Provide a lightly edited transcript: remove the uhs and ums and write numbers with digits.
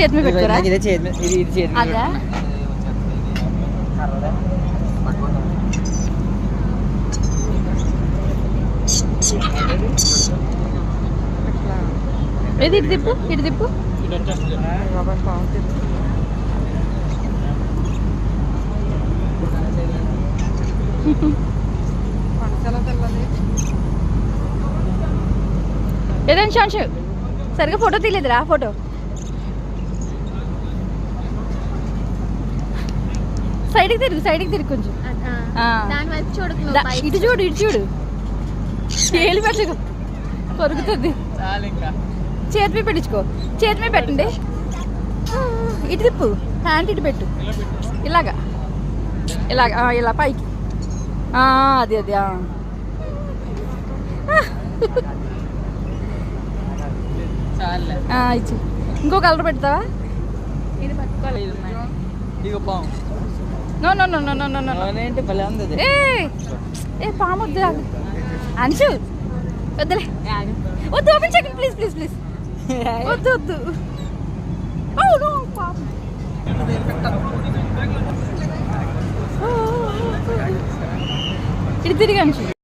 చేతి మీద పెట్టుకోరా? ఇది చేతి మీద, ఇది చేతి మీద. అదా ఇది ఇటు తిప్పు, ఇటు తిప్పు. ఏదైనా ఛాన్స్ సరిగ్గా ఫోటో తీయలేదురా. ఫోటో సైడ్కి తిరుగు, సైడ్కి తిరుగు కొంచెం. ఇటు చూడు, ఇటు చూడు. ఏళ్ళు పెట్టకు, కొరుకుతుంది. చేతి మీద పెట్టించుకో, చేతి మీద పెట్టండి. ఇటు తిప్పు, హ్యాండ్ ఇటు పెట్టు. ఇలాగా ఇలాగా ఇలా పైకి. అది అది ఇచ్చి. ఇంకో కలర్ పెడతావా? No no no no no no no. ఏ పాము వద్దు, అంచు వద్దులే. వద్దు, ఓపెన్ చేయకండి ప్లీజ్ ప్లీజ్ ప్లీజ్. వద్దు వద్దు. పాము ఇటు తిరిగి అంచు.